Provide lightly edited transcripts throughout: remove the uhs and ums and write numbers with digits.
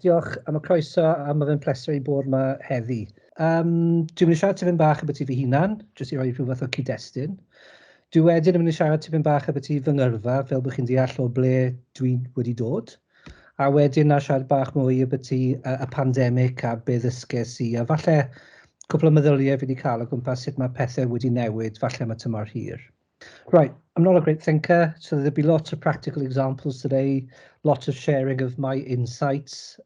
diolch am y croeso a mae fe'n pleser i bod yma heddi. Dwi'n mynd i siarad tipyn bach am beth i fy hunan, jyst i roi rhyw fath o cyd-destun. Dwi wedyn yn mynd i siarad tipyn bach am beth i fy ngyrfa, fel bych chi'n deall o ble dwi wedi dod. A wedyn na siarad bach mwy am beth i y pandemig a be ddysges i, a falle cwpl o meddyliau fi wedi cael o gwmpas sut mae pethau wedi newid, falle am y tymor hir. Right, I'm not a great thinker, so there'll be lots of practical examples today, lots of sharing of my insights.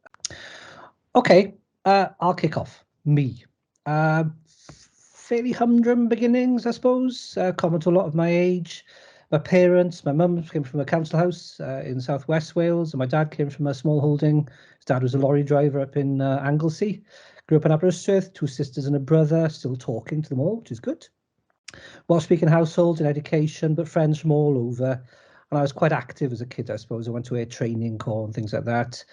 Okay, I'll kick off. Me. Fairly humdrum beginnings, I suppose, common to a lot of my age. My parents, my mum came from a council house in southwest Wales, and my dad came from a small holding. His dad was a lorry driver up in Anglesey. Grew up in Aberystwyth, 2 sisters and a brother, still talking to them all, which is good. Welsh-speaking household in education, but friends from all over. And I was quite active as a kid, I suppose. I went to a training corps and things like that.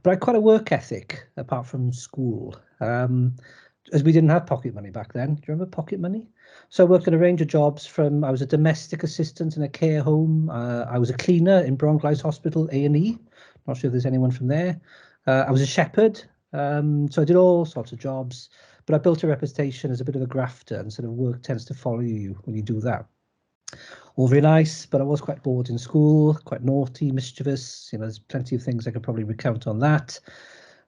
But I had quite a work ethic, apart from school. As we didn't have pocket money back then. Do you remember pocket money? So I worked in a range of jobs I was a domestic assistant in a care home. I was a cleaner in Bronglais Hospital, A&E. Not sure if there's anyone from there. I was a shepherd. So I did all sorts of jobs. But I built a reputation as a bit of a grafter, and sort of work tends to follow you when you do that. All very nice, but I was quite bored in school, quite naughty, mischievous. There's plenty of things I could probably recount on that.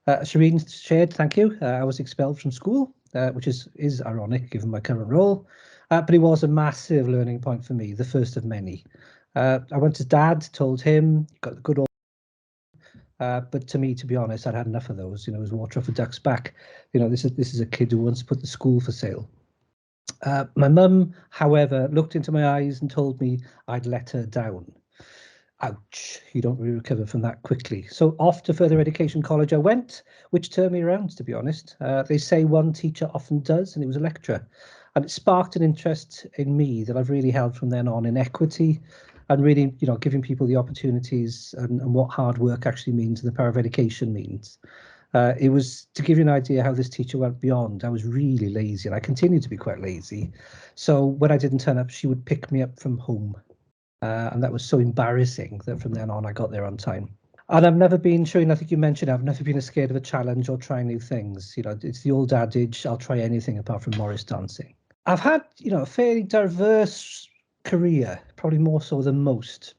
Shireen shared, thank you. I was expelled from school, which is ironic given my current role, but it was a massive learning point for me, the first of many. I went to Dad, told him, got the good old. But to me, to be honest, I'd had enough of those. It was water off a duck's back. This is a kid who wants to put the school for sale. My mum, however, looked into my eyes and told me I'd let her down. Ouch, you don't really recover from that quickly. So off to further education college I went, which turned me around, to be honest. They say one teacher often does, and it was a lecturer. And it sparked an interest in me that I've really held from then on in equity, and really, giving people the opportunities and what hard work actually means and the power of education means. It was to give you an idea how this teacher went beyond. I was really lazy, and I continue to be quite lazy. So when I didn't turn up, she would pick me up from home. And that was so embarrassing that from then on, I got there on time. And I've never been, Shireen, I think you mentioned, I've never been scared of a challenge or trying new things. It's the old adage, I'll try anything apart from Morris dancing. I've had, a fairly diverse career, probably more so than most.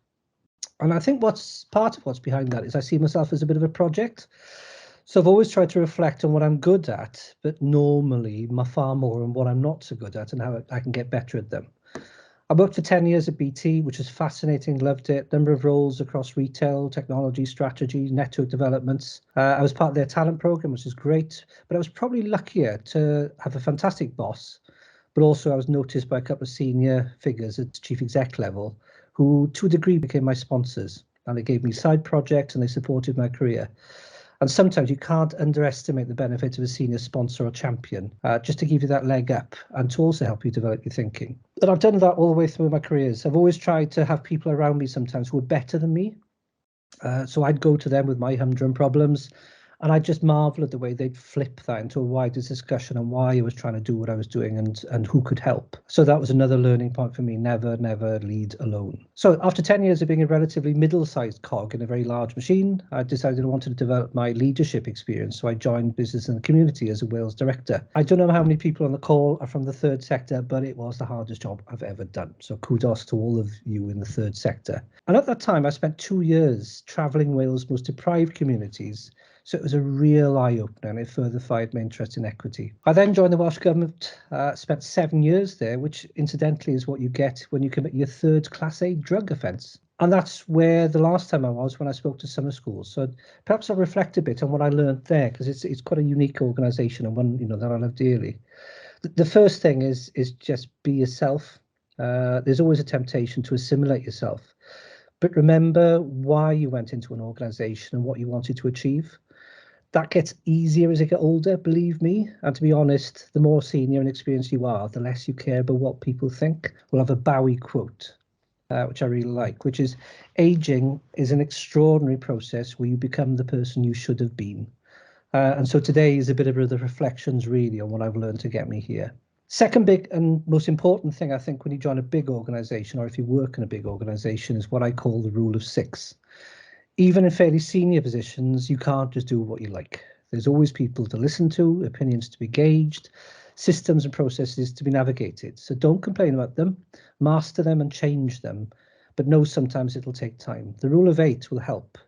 And I think part of what's behind that is I see myself as a bit of a project. So I've always tried to reflect on what I'm good at, but normally far more on what I'm not so good at and how I can get better at them. I worked for 10 years at BT, which is fascinating, loved it. Number of roles across retail, technology, strategy, network developments. I was part of their talent program, which is great, but I was probably luckier to have a fantastic boss. But also I was noticed by a couple of senior figures at chief exec level who to a degree became my sponsors, and they gave me side projects and they supported my career. And sometimes you can't underestimate the benefit of a senior sponsor or champion, just to give you that leg up and to also help you develop your thinking. And I've done that all the way through my careers. I've always tried to have people around me sometimes who are better than me. So I'd go to them with my humdrum problems, and I just marvel at the way they'd flip that into a wider discussion on why I was trying to do what I was doing and who could help. So that was another learning point for me, never lead alone. So after 10 years of being a relatively middle-sized cog in a very large machine, I decided I wanted to develop my leadership experience. So I joined business and the community as a Wales director. I don't know how many people on the call are from the third sector, but it was the hardest job I've ever done. So kudos to all of you in the third sector. And at that time, I spent 2 years traveling Wales' most deprived communities. So it was a real eye-opener, and it further fired my interest in equity. I then joined the Welsh Government, spent 7 years there, which incidentally is what you get when you commit your third Class A drug offence. And that's where the last time I was when I spoke to summer schools. So perhaps I'll reflect a bit on what I learned there, because it's quite a unique organisation and one that I love dearly. The first thing is just be yourself. There's always a temptation to assimilate yourself. But remember why you went into an organisation and what you wanted to achieve. That gets easier as you get older, believe me. And to be honest, the more senior and experienced you are, the less you care about what people think. We'll have a Bowie quote, which I really like, which is, aging is an extraordinary process where you become the person you should have been. And so today is a bit of the reflections really on what I've learned to get me here. Second big and most important thing, I think, when you join a big organisation or if you work in a big organisation is what I call the rule of 6. Even in fairly senior positions, you can't just do what you like. There's always people to listen to, opinions to be gauged, systems and processes to be navigated. So don't complain about them, master them and change them, but know sometimes it'll take time. The rule of 8 will help.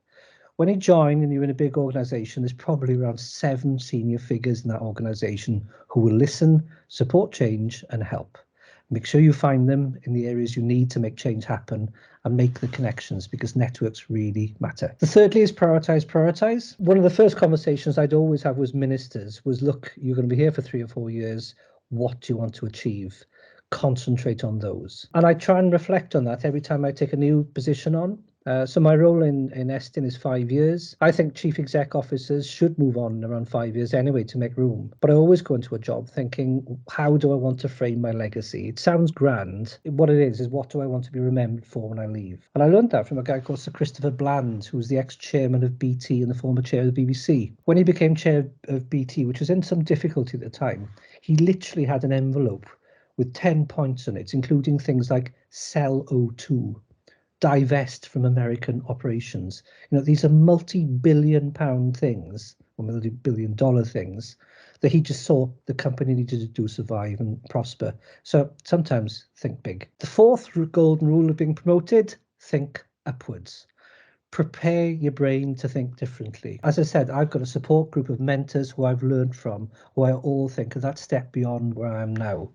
When you join and you're in a big organisation, there's probably around 7 senior figures in that organisation who will listen, support change and help. Make sure you find them in the areas you need to make change happen and make the connections, because networks really matter. The thirdly is prioritise. One of the first conversations I'd always have with ministers was, look, you're going to be here for 3 or 4 years. What do you want to achieve? Concentrate on those. And I try and reflect on that every time I take a new position on. So my role in Estyn is 5 years. I think chief exec officers should move on in around 5 years anyway to make room. But I always go into a job thinking, how do I want to frame my legacy? It sounds grand. What it is what do I want to be remembered for when I leave? And I learned that from a guy called Sir Christopher Bland, who was the ex-chairman of BT and the former chair of the BBC. When he became chair of BT, which was in some difficulty at the time, he literally had an envelope with 10 points on it, including things like sell O2, divest from American operations. These are multi-billion pound things, or multi-billion dollar things, that he just saw the company needed to do to survive and prosper. So sometimes think big. The fourth golden rule of being promoted, think upwards. Prepare your brain to think differently. As I said, I've got a support group of mentors who I've learned from, who I all think are that step beyond where I am now.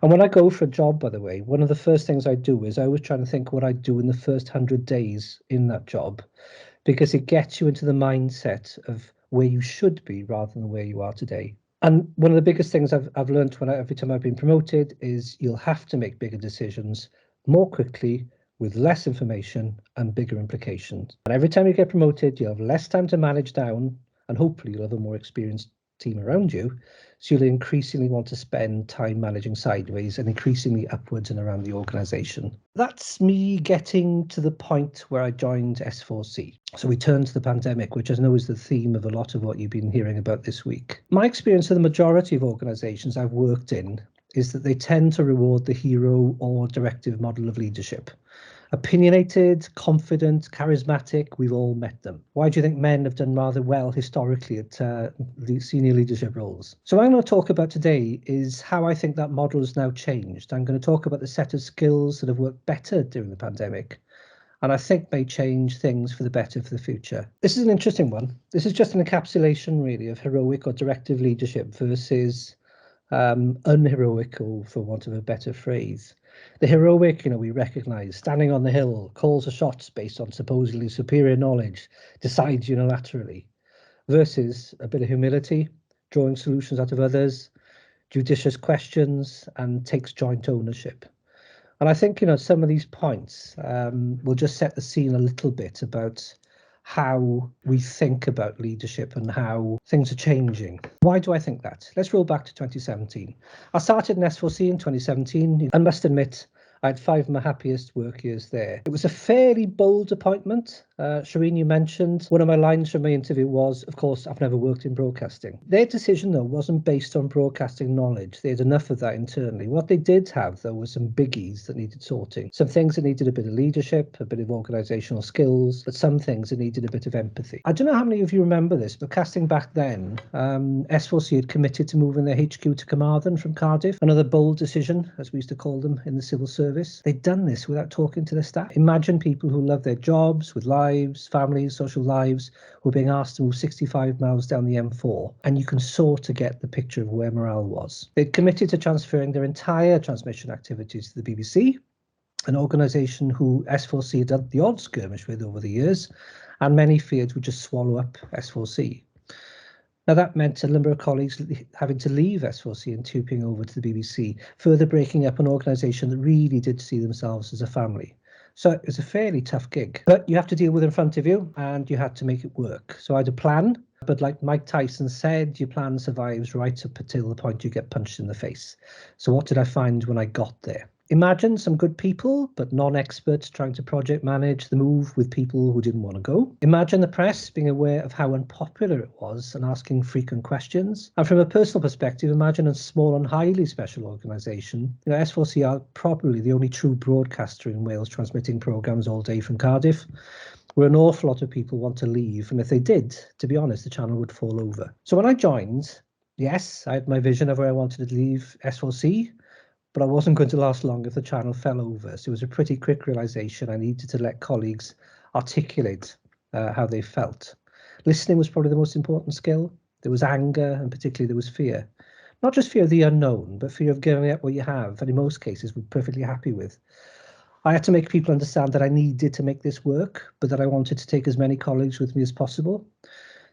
And when I go for a job, by the way, one of the first things I do is I always try to think what I do in the first 100 days in that job, because it gets you into the mindset of where you should be rather than where you are today. And one of the biggest things I've learned every time I've been promoted is you'll have to make bigger decisions more quickly, with less information and bigger implications. And every time you get promoted, you'll have less time to manage down, and hopefully you'll have a more experienced team around you. So you'll increasingly want to spend time managing sideways and increasingly upwards and around the organisation. That's me getting to the point where I joined S4C. So we turn to the pandemic, which I know is the theme of a lot of what you've been hearing about this week. My experience of the majority of organisations I've worked in is that they tend to reward the hero or directive model of leadership. Opinionated, confident, charismatic, we've all met them. Why do you think men have done rather well historically at the senior leadership roles? So what I'm going to talk about today is how I think that model has now changed. I'm going to talk about the set of skills that have worked better during the pandemic, and I think may change things for the better for the future. This is an interesting one. This is just an encapsulation, really, of heroic or directive leadership versus unheroic, or for want of a better phrase. The heroic, we recognise, standing on the hill, calls the shots based on supposedly superior knowledge, decides unilaterally, versus a bit of humility, drawing solutions out of others, judicious questions, and takes joint ownership. And I think, some of these points will just set the scene a little bit about how we think about leadership and how things are changing. Why do I think that? Let's roll back to 2017. I started in S4C in 2017. I must admit, I had 5 of my happiest work years there. It was a fairly bold appointment. Shireen, you mentioned, one of my lines from my interview was, of course, I've never worked in broadcasting. Their decision, though, wasn't based on broadcasting knowledge. They had enough of that internally. What they did have, though, was some biggies that needed sorting. Some things that needed a bit of leadership, a bit of organisational skills, but some things that needed a bit of empathy. I don't know how many of you remember this, but casting back then, S4C had committed to moving their HQ to Carmarthen from Cardiff. Another bold decision, as we used to call them in the civil service. They'd done this without talking to their staff. Imagine people who love their jobs, with lives, families, social lives, who are being asked to move 65 miles down the M4, and you can sort of get the picture of where morale was. They'd committed to transferring their entire transmission activities to the BBC, an organisation who S4C had done the odd skirmish with over the years, and many feared would just swallow up S4C. Now that meant a number of colleagues having to leave S4C and trooping over to the BBC, further breaking up an organisation that really did see themselves as a family. So it was a fairly tough gig, but you have to deal with it in front of you and you had to make it work. So I had a plan, but like Mike Tyson said, your plan survives right up until the point you get punched in the face. So what did I find when I got there? Imagine some good people, but non-experts trying to project manage the move with people who didn't want to go. Imagine the press being aware of how unpopular it was and asking frequent questions. And from a personal perspective, imagine a small and highly special organisation. S4C are probably the only true broadcaster in Wales transmitting programmes all day from Cardiff. where an awful lot of people want to leave, and if they did, to be honest, the channel would fall over. So when I joined, yes, I had my vision of where I wanted to leave S4C, but I wasn't going to last long if the channel fell over. So it was a pretty quick realization I needed to let colleagues articulate how they felt. Listening was probably the most important skill. There was anger, and particularly there was fear. Not just fear of the unknown, but fear of giving up what you have, and in most cases we're perfectly happy with. I had to make people understand that I needed to make this work, but that I wanted to take as many colleagues with me as possible.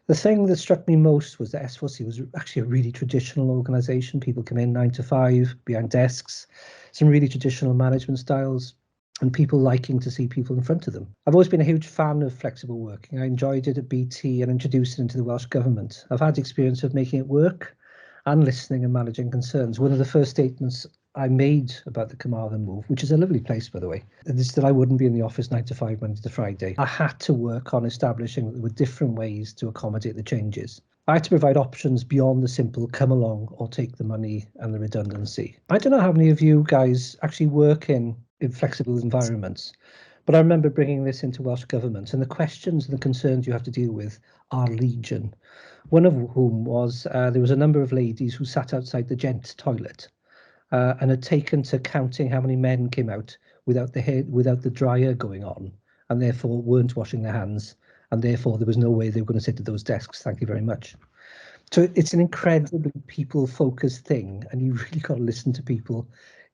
The thing that struck me most was that S4C was actually a really traditional organisation. People come in 9 to 5, behind desks, some really traditional management styles, and people liking to see people in front of them. I've always been a huge fan of flexible working. I enjoyed it at BT and introduced it into the Welsh Government. I've had experience of making it work and listening and managing concerns. One of the first statements I made about the Carmarthen move, which is a lovely place, by the way, is that I wouldn't be in the office 9 to 5, Monday to Friday. I had to work on establishing that there were different ways to accommodate the changes. I had to provide options beyond the simple come along or take the money and the redundancy. I don't know how many of you guys actually work in flexible environments, but I remember bringing this into Welsh Government, and the questions and the concerns you have to deal with are legion. One of whom was there was a number of ladies who sat outside the gents' toilet and had taken to counting how many men came out without the dryer going on, and therefore weren't washing their hands, and therefore there was no way they were going to sit at those desks. Thank you very much. So it's an incredibly people-focused thing, and you really got to listen to people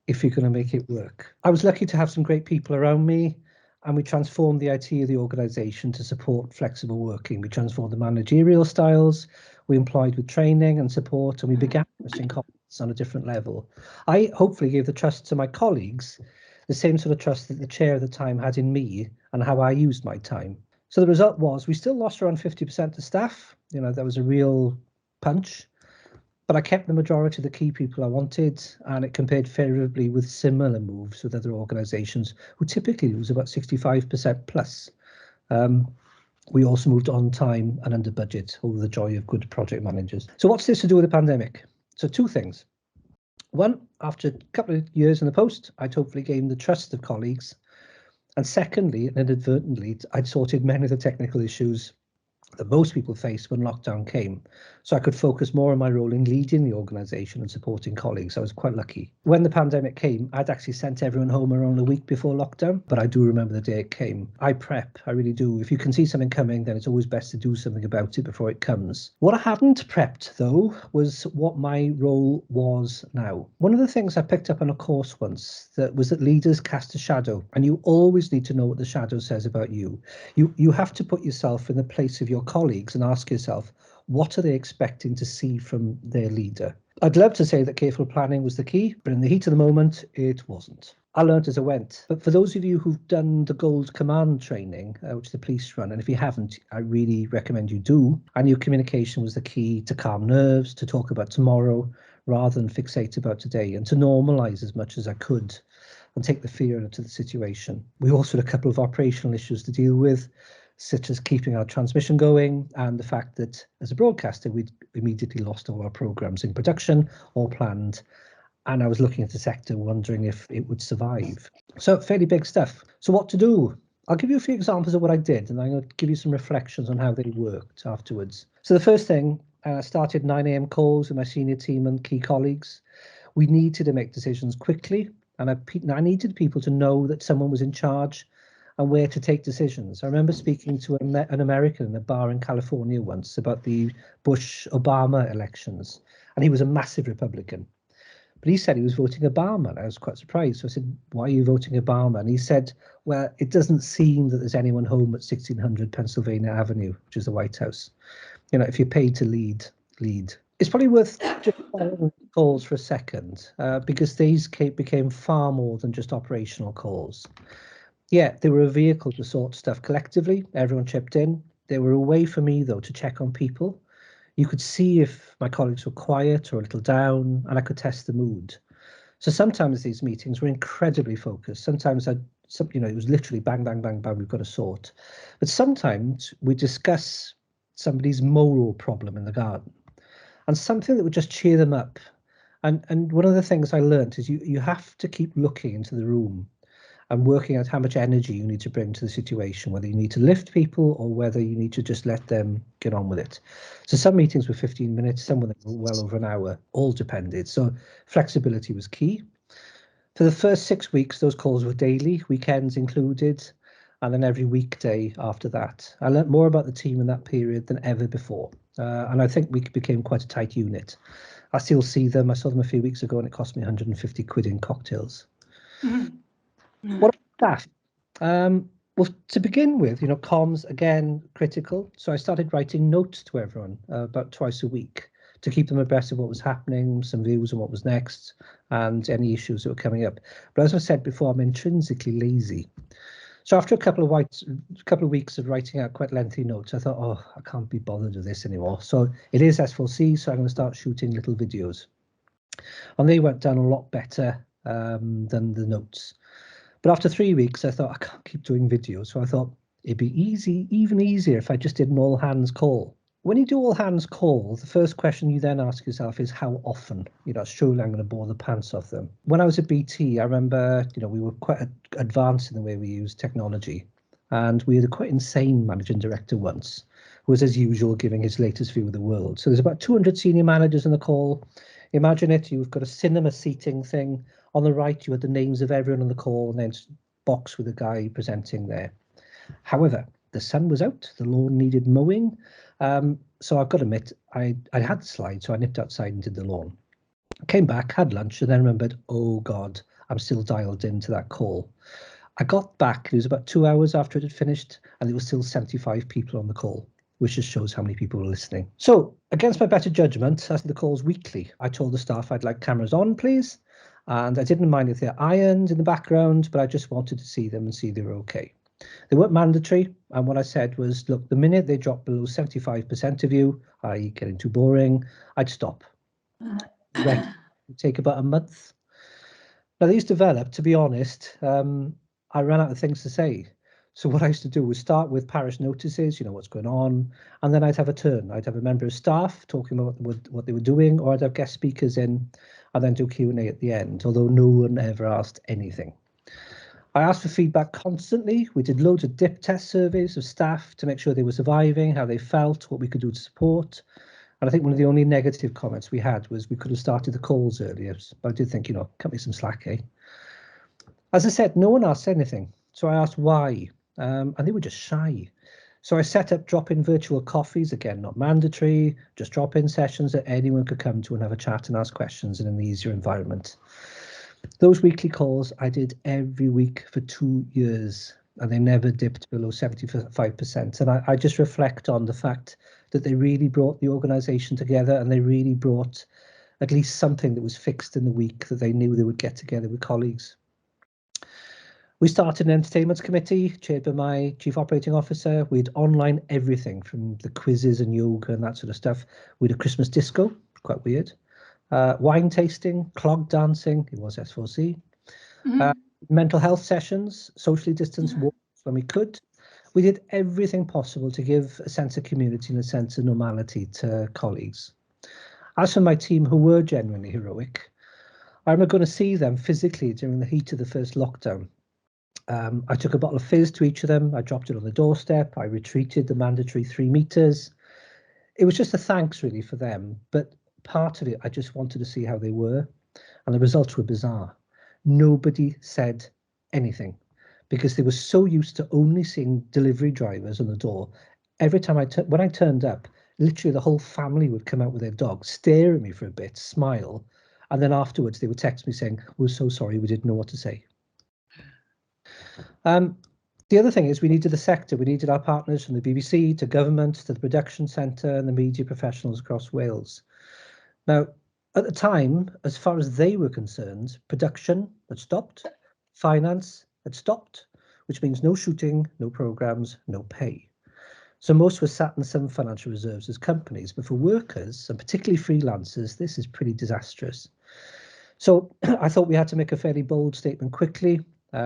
if you're going to make it work. I was lucky to have some great people around me, and we transformed the IT of the organisation to support flexible working. We transformed the managerial styles, we employed with training and support, and we began trusting colleagues on a different level. I hopefully gave the trust to my colleagues, the same sort of trust that the chair at the time had in me and how I used my time. So the result was we still lost around 50% of staff. You know, that was a real punch. But I kept the majority of the key people I wanted, and it compared favourably with similar moves with other organisations who typically lose about 65% plus. We also moved on time and under budget, over the joy of good project managers. So what's this to do with the pandemic? So two things. One, after a couple of years in the post, I'd hopefully gained the trust of colleagues. And secondly, and inadvertently, I'd sorted many of the technical issues that most people faced when lockdown came. So I could focus more on my role in leading the organisation and supporting colleagues. I was quite lucky. When the pandemic came, I'd actually sent everyone home around a week before lockdown, but I do remember the day it came. I prep, I really do. If you can see something coming, then it's always best to do something about it before it comes. What I hadn't prepped, though, was what my role was now. One of the things I picked up on a course once was that leaders cast a shadow, and you always need to know what the shadow says about you. You have to put yourself in the place of your colleagues and ask yourself, what are they expecting to see from their leader? I'd love to say that careful planning was the key, but in the heat of the moment, it wasn't. I learned as I went. But for those of you who've done the Gold Command training, which the police run, and if you haven't, I really recommend you do. I knew communication was the key to calm nerves, to talk about tomorrow rather than fixate about today, and to normalise as much as I could and take the fear out of the situation. We also had a couple of operational issues to deal with, such as keeping our transmission going, and the fact that as a broadcaster, we'd immediately lost all our programmes in production or planned. And I was looking at the sector wondering if it would survive. So fairly big stuff. So what to do? I'll give you a few examples of what I did, and I'm going to give you some reflections on how they worked afterwards. So the first thing, I started 9 a.m. calls with my senior team and key colleagues. We needed to make decisions quickly, and I needed people to know that someone was in charge and where to take decisions. I remember speaking to an American in a bar in California once about the Bush-Obama elections, and he was a massive Republican. But he said he was voting Obama, and I was quite surprised. So I said, why are you voting Obama? And he said, well, it doesn't seem that there's anyone home at 1600 Pennsylvania Avenue, which is the White House. You know, if you're paid to lead. It's probably worth just following calls for a second, because these became far more than just operational calls. Yeah, they were a vehicle to sort stuff collectively. Everyone chipped in. They were a way for me, though, to check on people. You could see if my colleagues were quiet or a little down, and I could test the mood. So sometimes these meetings were incredibly focused. Sometimes it was literally bang, bang, bang, bang, we've got to sort. But sometimes we discuss somebody's moral problem in the garden and something that would just cheer them up. And one of the things I learned is you have to keep looking into the room. and working out how much energy you need to bring to the situation, whether you need to lift people or whether you need to just let them get on with it. So some meetings were 15 minutes, some were well over an hour, all depended. So flexibility was key. For the first 6 weeks, those calls were daily, weekends included, and then every weekday after that. I learnt more about the team in that period than ever before, and I think we became quite a tight unit. I still see them. I saw them a few weeks ago and it cost me 150 quid in cocktails. What about staff? Well, to begin with, comms, again, critical. So I started writing notes to everyone about twice a week to keep them abreast of what was happening, some views on what was next, and any issues that were coming up. But as I said before, I'm intrinsically lazy. So after a couple of weeks of writing out quite lengthy notes, I thought, oh, I can't be bothered with this anymore. So it is S4C, so I'm going to start shooting little videos. And they went down a lot better than the notes. But after 3 weeks, I thought, I can't keep doing videos. So I thought it'd be even easier if I just did an all hands call. When you do all hands call, the first question you then ask yourself is how often? Surely I'm going to bore the pants off them. When I was at BT, I remember, we were quite advanced in the way we used technology. And we had a quite insane managing director once, who was, as usual, giving his latest view of the world. So there's about 200 senior managers on the call. Imagine it, you've got a cinema seating thing. On the right, you had the names of everyone on the call, and then box with the guy presenting there. However, the sun was out, the lawn needed mowing. So I've got to admit, I had the slide, so I nipped outside and did the lawn. Came back, had lunch, and then remembered, oh God, I'm still dialed into that call. I got back, it was about 2 hours after it had finished, and there were still 75 people on the call, which just shows how many people were listening. So, against my better judgment, I did the calls weekly. I told the staff I'd like cameras on, please, and I didn't mind if they're ironed in the background, but I just wanted to see them and see they were okay. They weren't mandatory, and what I said was, look, the minute they drop below 75% of you, i.e. getting too boring, I'd stop. It would take about a month. Now, these developed, to be honest, I ran out of things to say. So what I used to do was start with parish notices, what's going on, and then I'd have a turn. I'd have a member of staff talking about what they were doing, or I'd have guest speakers in, and then do Q&A at the end, although no one ever asked anything. I asked for feedback constantly. We did loads of dip test surveys of staff to make sure they were surviving, how they felt, what we could do to support. And I think one of the only negative comments we had was we could have started the calls earlier. But I did think, cut me some slack, eh? As I said, no one asked anything. So I asked why, and they were just shy. So I set up drop-in virtual coffees, again, not mandatory, just drop-in sessions that anyone could come to and have a chat and ask questions in an easier environment. Those weekly calls I did every week for 2 years, and they never dipped below 75%. And I just reflect on the fact that they really brought the organisation together, and they really brought at least something that was fixed in the week that they knew they would get together with colleagues. We started an entertainment committee chaired by my chief operating officer. We had online everything from the quizzes and yoga and that sort of stuff. We had a Christmas disco, quite weird. Wine tasting, clog dancing, it was S4C. Mental health sessions, socially distanced walks when we could. We did everything possible to give a sense of community and a sense of normality to colleagues. As for my team, who were genuinely heroic, I remember going to see them physically during the heat of the first lockdown. I took a bottle of fizz to each of them. I dropped it on the doorstep. I retreated the mandatory 3 meters. It was just a thanks really for them. But part of it, I just wanted to see how they were. And the results were bizarre. Nobody said anything because they were so used to only seeing delivery drivers on the door. Every time when I turned up, literally the whole family would come out with their dog, stare at me for a bit, smile. And then afterwards they would text me saying, we're so sorry, we didn't know what to say. The other thing is we needed the sector. We needed our partners from the BBC to government to the production centre and the media professionals across Wales. Now, at the time, as far as they were concerned, production had stopped, finance had stopped, which means no shooting, no programmes, no pay. So most were sat in some financial reserves as companies, but for workers, and particularly freelancers, this is pretty disastrous. So I thought we had to make a fairly bold statement quickly.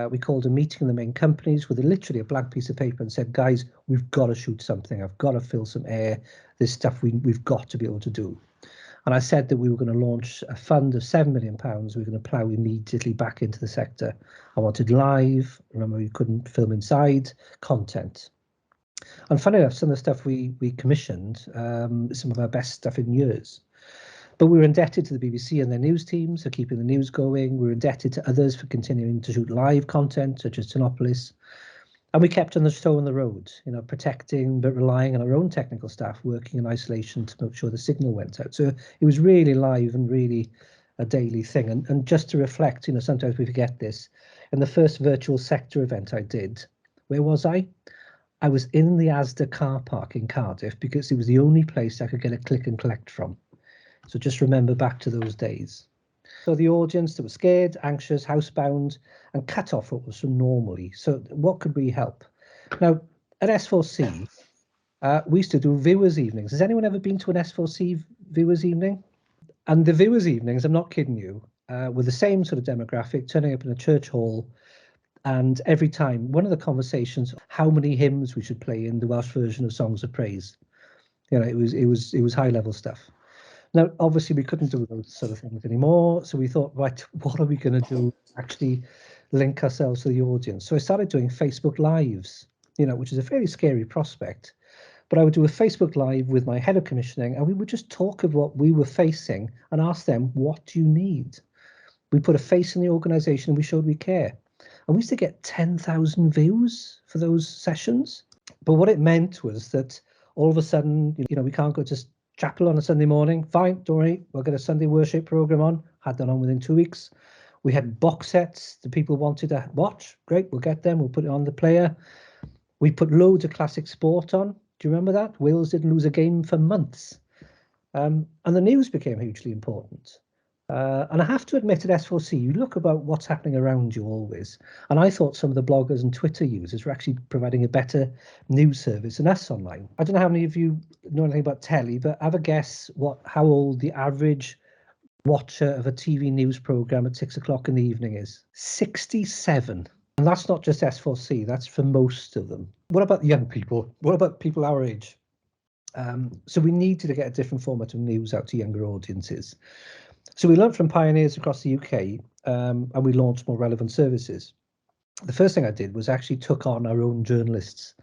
We called a meeting of the main companies with literally a blank piece of paper and said, guys, we've got to shoot something. I've got to fill some air. There's stuff we've got to be able to do. And I said that we were going to launch a fund of £7 million. We were going to plough immediately back into the sector. I wanted live, remember we couldn't film inside, content. And funny enough, some of the stuff we commissioned, some of our best stuff in years. But we were indebted to the BBC and their news teams for keeping the news going. We were indebted to others for continuing to shoot live content, such as Tinopolis. And we kept on the show on the road, protecting but relying on our own technical staff working in isolation to make sure the signal went out. So it was really live and really a daily thing. And just to reflect, sometimes we forget this. In the first virtual sector event I did, where was I? I was in the Asda car park in Cardiff because it was the only place I could get a click and collect from. So just remember back to those days. So the audience that was scared, anxious, housebound, and cut off what was from normally. So what could we help? Now, at S4C, we used to do viewers' evenings. Has anyone ever been to an S4C viewers' evening? And the viewers' evenings, I'm not kidding you, were the same sort of demographic, turning up in a church hall. And every time, one of the conversations, how many hymns we should play in the Welsh version of Songs of Praise. It was high-level stuff. Now, obviously, we couldn't do those sort of things anymore. So we thought, right, what are we going to do? Actually link ourselves to the audience. So I started doing Facebook Lives, which is a fairly scary prospect. But I would do a Facebook Live with my head of commissioning, and we would just talk of what we were facing and ask them, what do you need? We put a face in the organization and we showed we care. And we used to get 10,000 views for those sessions. But what it meant was that all of a sudden, we can't go to chapel on a Sunday morning. Fine, don't worry, we'll get a Sunday worship program on. Had that on within 2 weeks. We had box sets that people wanted to watch. Great, we'll get them. We'll put it on the player. We put loads of classic sport on. Do you remember that? Wales didn't lose a game for months. And the news became hugely important. And I have to admit, at S4C, you look about what's happening around you always. And I thought some of the bloggers and Twitter users were actually providing a better news service than us online. I don't know how many of you know anything about telly, but have a guess how old the average watcher of a TV news program at 6 o'clock in the evening is. 67. And that's not just S4C, that's for most of them. What about young people? What about people our age? So we needed to get a different format of news out to younger audiences. So we learned from pioneers across the UK, and we launched more relevant services. The first thing I did was actually took on our own journalists.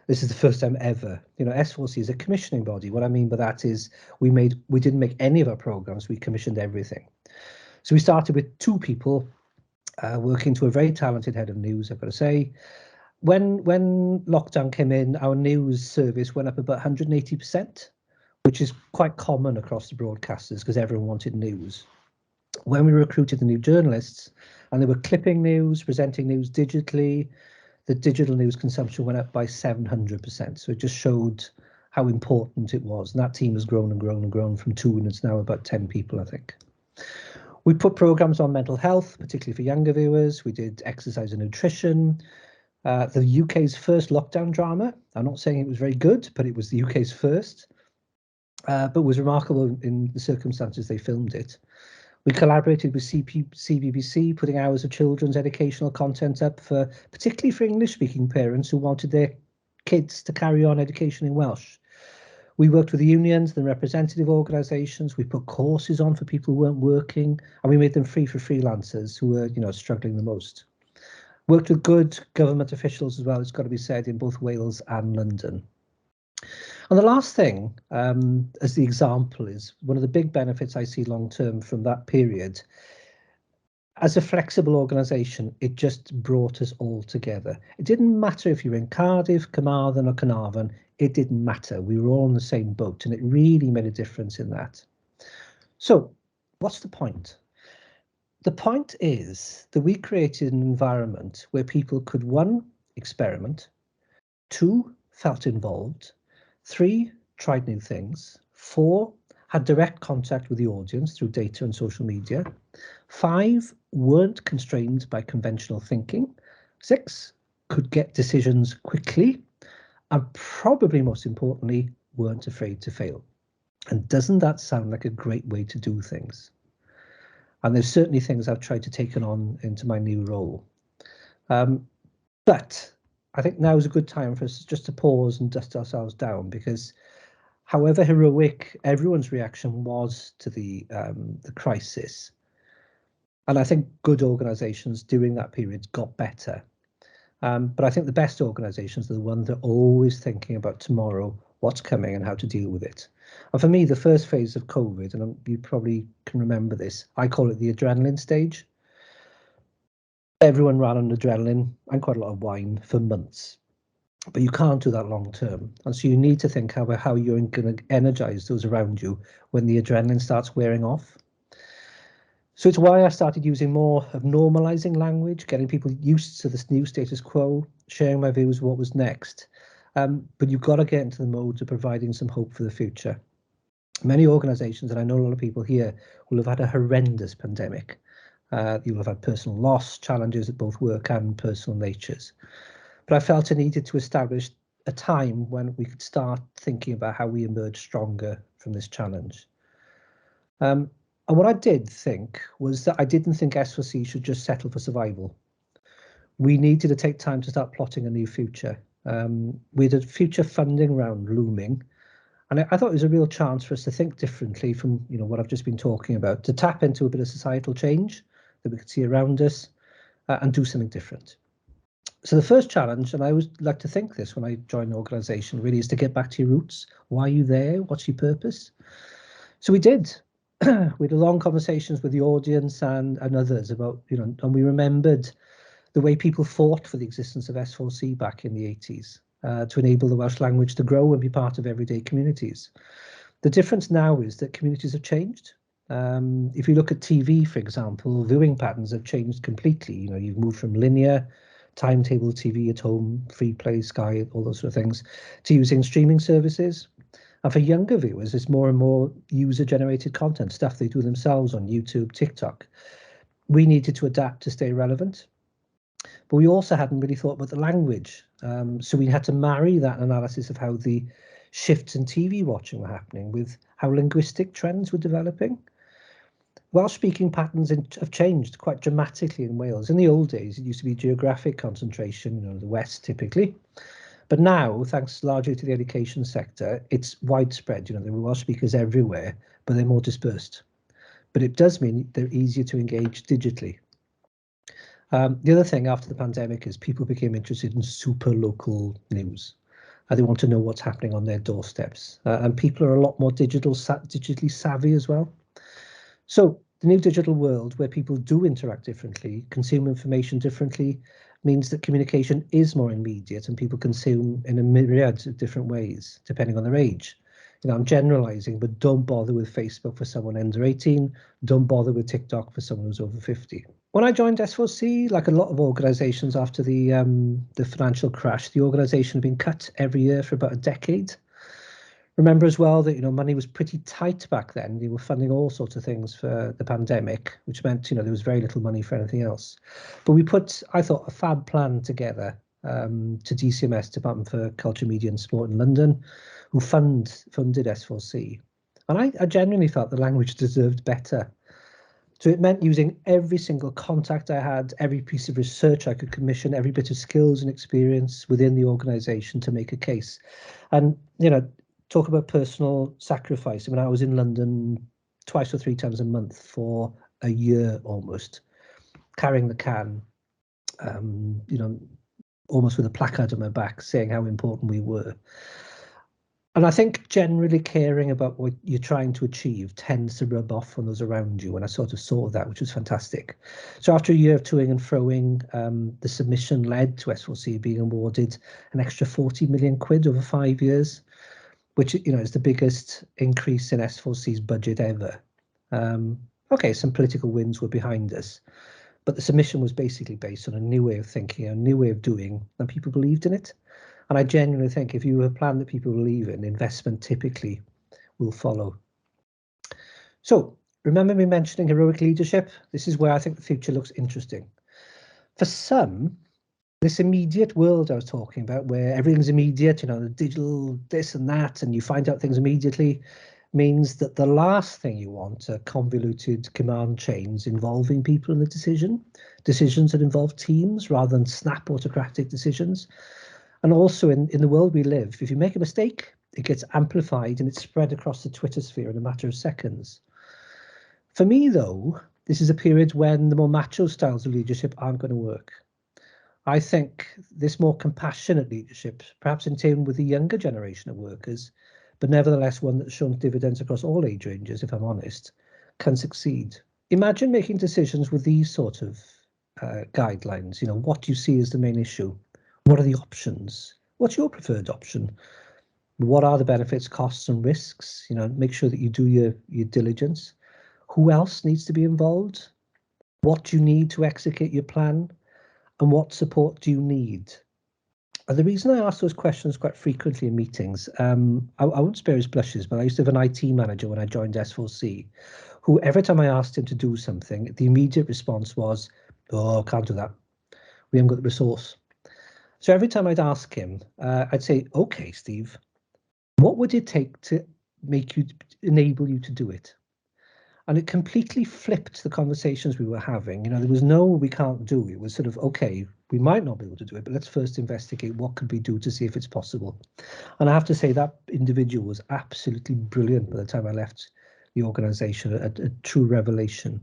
This is the first time ever. S4C is a commissioning body. What I mean by that is we didn't make any of our programs, we commissioned everything. So we started with 2 people working to a very talented head of news, I've got to say. When lockdown came in, our news service went up about 180%. Which is quite common across the broadcasters because everyone wanted news. When we recruited the new journalists and they were clipping news, presenting news digitally, the digital news consumption went up by 700%. So it just showed how important it was. And that team has grown and grown and grown from 2 and it's now about 10 people, I think. We put programs on mental health, particularly for younger viewers. We did exercise and nutrition. The UK's first lockdown drama. I'm not saying it was very good, but it was the UK's first. But was remarkable in the circumstances they filmed it. We collaborated with CBBC, putting hours of children's educational content up particularly for English-speaking parents who wanted their kids to carry on education in Welsh. We worked with the unions, the representative organisations. We put courses on for people who weren't working, and we made them free for freelancers who were, struggling the most. Worked with good government officials as well, it's got to be said, in both Wales and London. And the last thing, as the example, is one of the big benefits I see long term from that period. As a flexible organisation, it just brought us all together. It didn't matter if you were in Cardiff, Carmarthen or Carnarvon, it didn't matter. We were all in the same boat and it really made a difference in that. So what's the point? The point is that we created an environment where people could, 1, experiment, 2, felt involved, 3, tried new things, 4, had direct contact with the audience through data and social media, 5, weren't constrained by conventional thinking, 6, could get decisions quickly, and probably most importantly, weren't afraid to fail. And doesn't that sound like a great way to do things? And there's certainly things I've tried to take on into my new role. But I think now is a good time for us just to pause and dust ourselves down, because however heroic everyone's reaction was to the crisis, and I think good organisations during that period got better. But I think the best organisations are the ones that are always thinking about tomorrow, what's coming and how to deal with it. And for me, the first phase of COVID, and you probably can remember this, I call it the adrenaline stage. Everyone ran on adrenaline and quite a lot of wine for months, but you can't do that long term. And so you need to think about how you're going to energise those around you when the adrenaline starts wearing off. So it's why I started using more of normalising language, getting people used to this new status quo, sharing my views of what was next. But you've got to get into the mode of providing some hope for the future. Many organisations, and I know a lot of people here, will have had a horrendous pandemic. You'll have had personal loss, challenges at both work and personal natures. But I felt I needed to establish a time when we could start thinking about how we emerge stronger from this challenge. And what I did think was that I didn't think S4C should just settle for survival. We needed to take time to start plotting a new future. We had a future funding round looming, and I thought it was a real chance for us to think differently from what I've just been talking about, to tap into a bit of societal change that we could see around us and do something different. So the first challenge, and I always like to think this when I join an organisation, really is to get back to your roots. Why are you there? What's your purpose? So we did. We had long conversations with the audience and others about, and we remembered the way people fought for the existence of S4C back in the 80s to enable the Welsh language to grow and be part of everyday communities. The difference now is that communities have changed. If you look at TV, for example, viewing patterns have changed completely. You've moved from linear, timetable TV at home, free play, Sky, all those sort of things, to using streaming services. And for younger viewers, it's more and more user-generated content, stuff they do themselves on YouTube, TikTok. We needed to adapt to stay relevant. But we also hadn't really thought about the language. So we had to marry that analysis of how the shifts in TV watching were happening with how linguistic trends were developing. Welsh-speaking patterns have changed quite dramatically in Wales. In the old days, it used to be geographic concentration, the West typically. But now, thanks largely to the education sector, it's widespread. There are Welsh speakers everywhere, but they're more dispersed. But it does mean they're easier to engage digitally. The other thing after the pandemic is people became interested in super local news. They want to know what's happening on their doorsteps. And people are a lot more digitally savvy as well. So the new digital world where people do interact differently, consume information differently, means that communication is more immediate and people consume in a myriad of different ways, depending on their age. I'm generalizing, but don't bother with Facebook for someone under 18. Don't bother with TikTok for someone who's over 50. When I joined S4C, like a lot of organizations after the financial crash, the organization had been cut every year for about a decade. Remember as well that money was pretty tight back then. They were funding all sorts of things for the pandemic, which meant there was very little money for anything else. But we put, I thought, a fab plan together to DCMS, Department for Culture, Media and Sport in London, who funded S4C. And I genuinely felt the language deserved better. So it meant using every single contact I had, every piece of research I could commission, every bit of skills and experience within the organisation to make a case. And talk about personal sacrifice. I was in London 2 or 3 times a month for a year almost, carrying the can, almost with a placard on my back saying how important we were. And I think generally caring about what you're trying to achieve tends to rub off on those around you. And I sort of saw that, which was fantastic. So after a year of toing and froing, the submission led to S4C being awarded an extra 40 million quid over 5 years, which is the biggest increase in S4C's budget ever. Okay, some political wins were behind us, but the submission was basically based on a new way of thinking, a new way of doing, and people believed in it. And I genuinely think if you have a plan that people believe in, investment typically will follow. So remember me mentioning heroic leadership? This is where I think the future looks interesting. For some, this immediate world I was talking about, where everything's immediate, the digital this and that, and you find out things immediately, means that the last thing you want are convoluted command chains involving people in the decisions that involve teams rather than snap autocratic decisions. And also in the world we live, if you make a mistake, it gets amplified and it's spread across the Twitter sphere in a matter of seconds. For me, though, this is a period when the more macho styles of leadership aren't going to work. I think this more compassionate leadership, perhaps in tune with the younger generation of workers, but nevertheless one that's shown dividends across all age ranges, if I'm honest, can succeed. Imagine making decisions with these sort of guidelines. You know, what do you see as the main issue? What are the options? What's your preferred option? What are the benefits, costs, and risks? You know, make sure that you do your diligence. Who else needs to be involved? What do you need to execute your plan? And what support do you need? And the reason I ask those questions quite frequently in meetings, I won't spare his blushes, but I used to have an IT manager when I joined S4C, who every time I asked him to do something, the immediate response was, oh, can't do that. We haven't got the resource. So every time I'd ask him, I'd say, okay, Steve, what would it take to enable you to do it? And it completely flipped the conversations we were having. You know, there was no, we can't do. It was sort of, okay, we might not be able to do it, but let's first investigate what could we do to see if it's possible. And I have to say that individual was absolutely brilliant by the time I left the organization, a true revelation.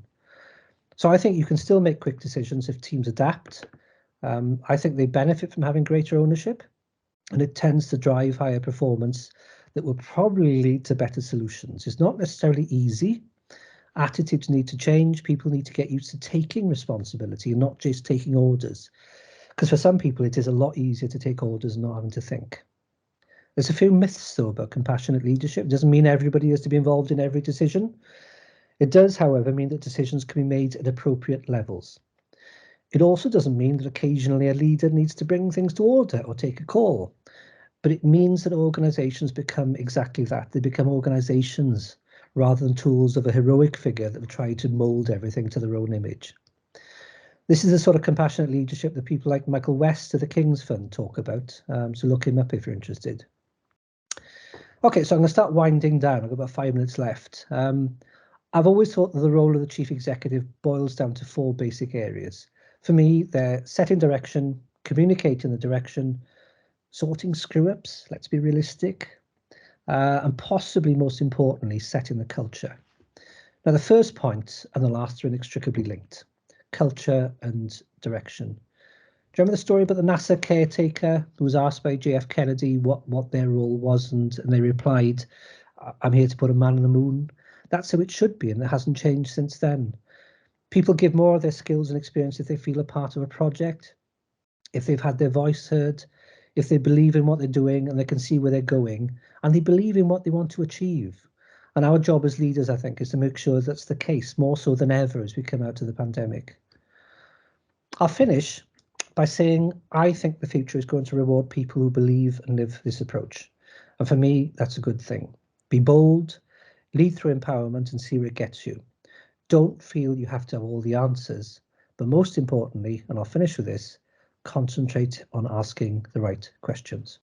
So I think you can still make quick decisions if teams adapt. I think they benefit from having greater ownership, and it tends to drive higher performance that will probably lead to better solutions. It's not necessarily easy. Attitudes need to change. People need to get used to taking responsibility and not just taking orders. Because for some people, it is a lot easier to take orders and not having to think. There's a few myths, though, about compassionate leadership. It doesn't mean everybody has to be involved in every decision. It does, however, mean that decisions can be made at appropriate levels. It also doesn't mean that occasionally a leader needs to bring things to order or take a call. But it means that organizations become exactly that. They become organizations rather than tools of a heroic figure that try to mold everything to their own image. This is the sort of compassionate leadership that people like Michael West of the King's Fund talk about. So look him up if you're interested. Okay, so I'm going to start winding down. I've got about 5 minutes left. I've always thought that the role of the chief executive boils down to 4 basic areas. For me, they're setting direction, communicating the direction, sorting screw-ups, let's be realistic, and possibly most importantly, setting the culture. Now, the first point and the last are inextricably linked, culture and direction. Do you remember the story about the NASA caretaker who was asked by JF Kennedy what their role was, and they replied, I'm here to put a man on the moon. That's how it should be, and it hasn't changed since then. People give more of their skills and experience if they feel a part of a project, if they've had their voice heard, if they believe in what they're doing and they can see where they're going, and they believe in what they want to achieve. And our job as leaders, I think, is to make sure that's the case, more so than ever as we come out of the pandemic. I'll finish by saying I think the future is going to reward people who believe and live this approach. And for me, that's a good thing. Be bold, lead through empowerment and see where it gets you. Don't feel you have to have all the answers, but most importantly, and I'll finish with this, concentrate on asking the right questions.